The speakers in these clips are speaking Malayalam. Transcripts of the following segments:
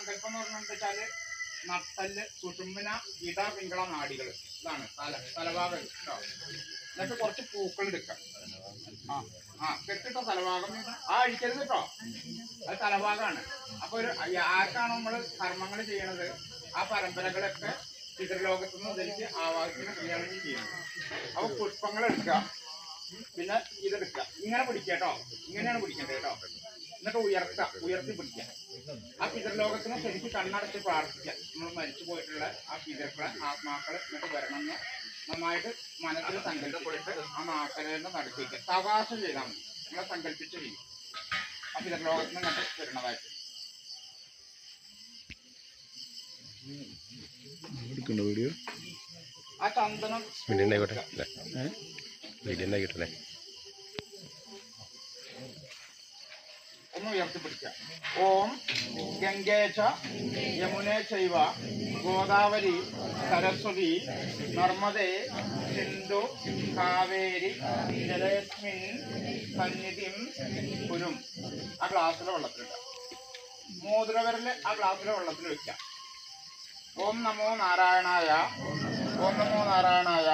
സങ്കല്പം എന്ന് പറഞ്ഞാൽ വെച്ചാല് നട്ടല്, സുഷുമ്ന, ഇട, പിങ്കള നാടികൾ. ഇതാണ് തലഭാഗം കേട്ടോ. എന്നിട്ട് കുറച്ച് പൂക്കൾ എടുക്കാം. കെട്ടിട്ട തലഭാഗം അഴിക്കരുത് കേട്ടോ. അത് തലഭാഗമാണ്. അപ്പൊ ആർക്കാണോ നമ്മള് കർമ്മങ്ങൾ ചെയ്യണത് ആ പരമ്പരകളൊക്കെ പിതൃലോകത്തു നിന്ന് ഉദ്ധരിച്ച് ആവാഹിക്കുന്ന ക്രിയയാണ് ചെയ്യുന്നത്. അപ്പൊ പുഷ്പങ്ങൾ എടുക്കുക, പിന്നെ ഇതെടുക്കുക, ഇങ്ങനെ പിടിക്കുക കേട്ടോ. ഇങ്ങനെയാണ് പിടിക്കേണ്ടത് കേട്ടോ. എന്നിട്ട് ഉയർത്തി പിടിക്കുക. ആ പിതൃലോകത്തിന് ശരിക്ക് കണ്ണടച്ച് പ്രാർത്ഥിക്കുക. നമ്മൾ മരിച്ചു പോയിട്ടുള്ള ആ പിതൃക്കളെ ആത്മാക്കളെ എന്നിട്ട് വരണമെന്ന് നന്നായിട്ട് മനസ്സിൽ സങ്കല്പിച്ചിട്ട് ആ നാക്കരേന്ന് നടത്തിക്കുക. സവാസം ചെയ്താൽ മതി. നമ്മളെ സങ്കല്പിച്ച് ചെയ്യും. ആ പിതൃലോകത്തിന് ഇങ്ങോട്ട് വരണതായിട്ട്. ആ ചന്ദനം ഒന്ന് ഉയർത്തിപ്പിടിക്കുക. ഓം ഗംഗേച യമുനേ ചൈവ ഗോദാവരി സരസ്വതി നർമ്മദേ സിന്ധു കാവേരി ജലേസ്മിൻ സന്നിധിം കുരും. ആ ഗ്ലാസ്സിലെ വെള്ളത്തിലിടുക. മോതിരവിരല് ആ ഗ്ലാസ്സിലെ വെള്ളത്തിൽ വെക്കുക. ഓം നമോ നാരായണായ, ഓം നമോ നാരായണായ,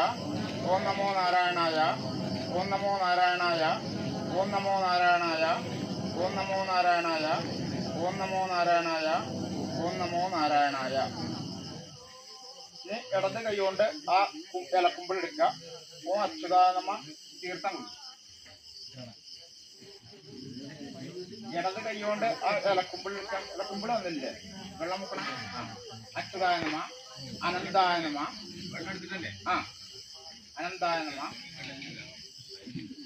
ഓം നമോ നാരായണായ, ഓം നമോ നാരായണായ, ഓം നമോ നാരായണായ, ഓം നമോ നാരായണായ, ഓം നമോ നാരായണായ, ഓം നമോ നാരായണായ. ഇനി ഇടത് കൈകൊണ്ട് ആ ഇലക്കുമ്പിൾ എടുക്കുക. ഓം അച്യുതാനമ തീർത്ഥം കുടിക്കുക. ഇടത് കൈകൊണ്ട് ആ ഇലക്കുമ്പിൾ എടുക്കുക. ഇലക്കുമ്പിൾ വന്നില്ലേ, വെള്ളം മുക്കണം. അച്യുതാനമ, അനന്താനമ, അനന്താനമ,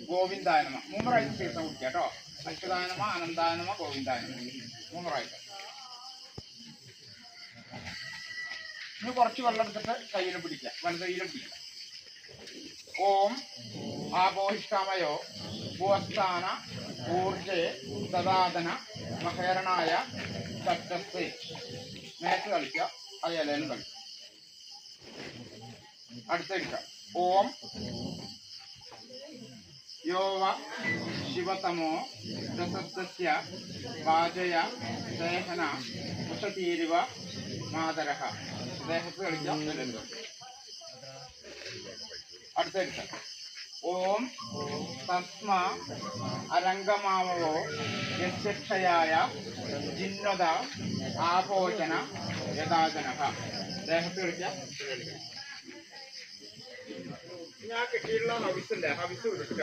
ഗോവിന്ദാനമ. 3 പ്രാവശ്യം തീർത്ഥം കുടിക്കുക കേട്ടോ. അച്യുതാനമ, അനന്താനമ, ഗോവിന്ദാനമ 3 പ്രാവശ്യം. ഇനി കുറച്ച് വെള്ളം എടുത്തിട്ട് കയ്യിൽ പിടിക്കുക, വലത് കയ്യിലും പിടിക്കുക. ഓം ആപോഹിഷ്ടാമയോ ഭൂസ്ഥാന ഊർജേ ദദാതന മഹേരണായ ചട്ടസ്സേ. മേത്ത് കളിക്കുക, അത് ഇലയിലും കളിക്കുക. അടുത്തേക്ക ഓം യോവ ശിവതമോ രസസ്യ വാചയ ദേഹന ഉഷതീരിവ മാതരഹ. ദേഹത്ത് കളിക്കാം. അടുത്തേക്ക ഓം തസ്മ അരംഗമാവോ യക്ഷയായ ജിന്നത ആഭോജന യഥാജനഹ. ദേഹത്ത് കളിക്കാം. ഞാൻ കിട്ടിയുള്ള ഹവിസില്ലേ, ഹവിസ് ഉരുട്ടുക.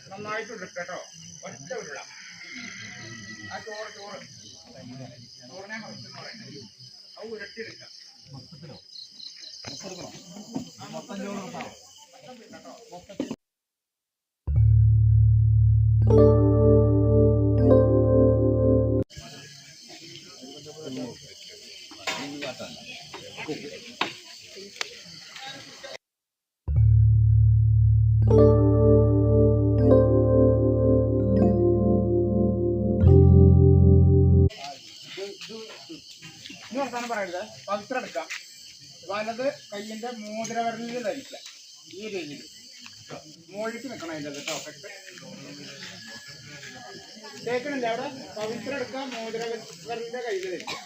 നന്നായിട്ട് ഉരുട്ടുക കേട്ടോ. ഒറ്റ ഉരുള. ആ ചോറിനെ ഹവിസ് എന്ന് പറയുന്നത്. അത് ഉരുട്ടിയെടുക്കുക. മൊത്തം ചോറ് കേട്ടോ. മൊത്തത്തിൽ വർത്താനം പറയരുത്. പവിത്രം എടുക്കാം. വലത് കയ്യിന്റെ മോതിരവിരലിൽ ധരിക്കുക. ഈ രീതിയിൽ മോഴിക്ക് നിൽക്കണം. അതിൻ്റെ കേട്ടോ. കേൾക്കണില്ല അവിടെ? പവിത്രം എടുക്കാം. മോതിരവിരലിന്റെ കയ്യിൽ ധരിക്കുക.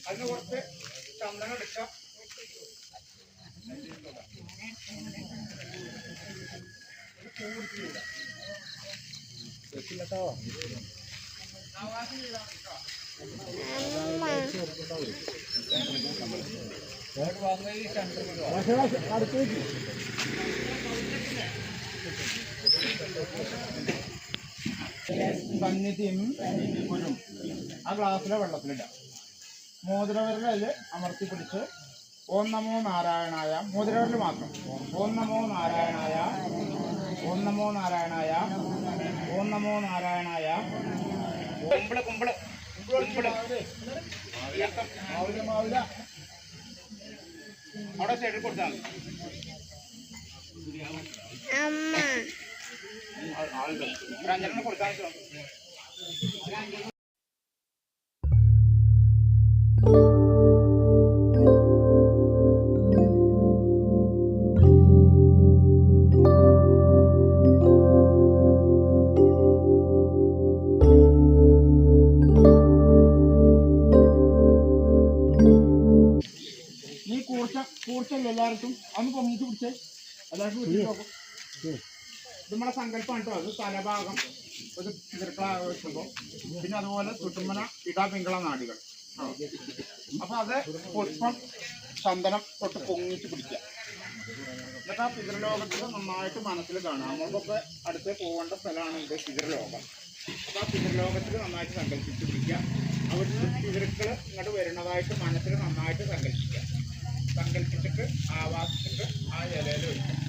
അതിന് കുറച്ച് ചന്ദനം എടുക്കാം. സന്നിധിയും കുരും. ആ ഗ്ലാസ്സിലെ വെള്ളത്തിലിടാം. മോതിരവിരലിൽ അമർത്തി പിടിച്ച് ഓം നമോ നാരായണായ. മോതിരവിരൽ മാത്രം. ഓം നമോ നാരായണായ, ഓം നമോ നാരായണായ, ഓം നമോ നാരായണായ. കുമ്പിള് കുമ്പിള് കുമ്പിള് മാവില അവിടെ സൈഡിൽ കൊടുത്താൽ അഞ്ചെണ്ണം കൊടുത്താൽ എല്ലാവർക്കും ഇത് നമ്മളെ സങ്കല്പമാണ് കേട്ടോ. അത് തലഭാഗം ഒരു ചെറുക്കളാകെ വെക്കുമ്പോൾ പിന്നെ അതുപോലെ ചുറ്റുമന ഇടാപിങ്കള നാടികൾ. അപ്പൊ അത് പുഷ്പം ചന്ദനം തൊട്ട് പൊങ്ങിച്ച് പിടിക്കുക. എന്നിട്ട് ആ പിതൃലോകത്തിൽ നന്നായിട്ട് മനസ്സിൽ കാണുക. നമ്മൾക്കൊക്കെ അടുത്ത് പോകേണ്ട സ്ഥലമാണ് ഇത് പിതൃലോകം. അപ്പൊ ആ പിതൃലോകത്തിൽ നന്നായിട്ട് സങ്കല്പിച്ച് പിടിക്കുക. അവിടുന്ന് പിതൃക്കൾ ഇങ്ങോട്ട് വരുന്നതായിട്ട് മനസ്സിൽ നന്നായിട്ട് സങ്കല്പിക്കുക. സങ്കല്പിച്ചിട്ട് ആവാസിച്ചിട്ട് ആ ഇലയിൽ വയ്ക്കുക.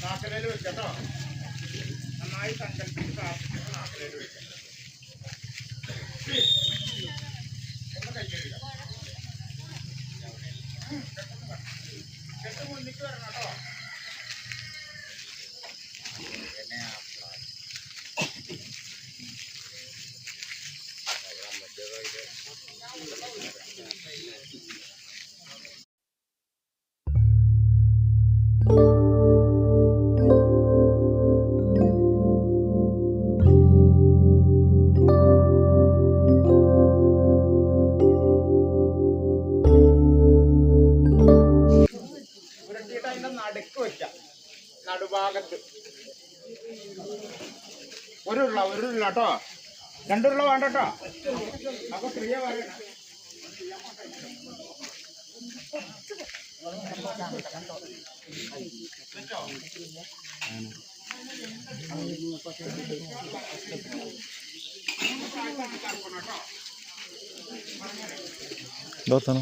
നാട്ടിലേൽ വെക്കട്ടോ. നന്നായി സങ്കല്പിച്ച് പ്രാർത്ഥിച്ചിട്ട് നാട്ടിലേൽ വെക്കുക. ഒന്ന് കൈയ്യടിക്കുക. കെട്ട് മുന്നിക്ക് വരണം കേട്ടോ. ഉരുട്ടിയിട്ട് അതിന്റെ നടുക്ക് വെക്കാം. നടുഭാഗത്ത് ഒരുള്ള കേട്ടോ. രണ്ടുരുള്ള വേണ്ട കേട്ടോ. അപ്പൊ പ്രിയ പറയണം. Dotano.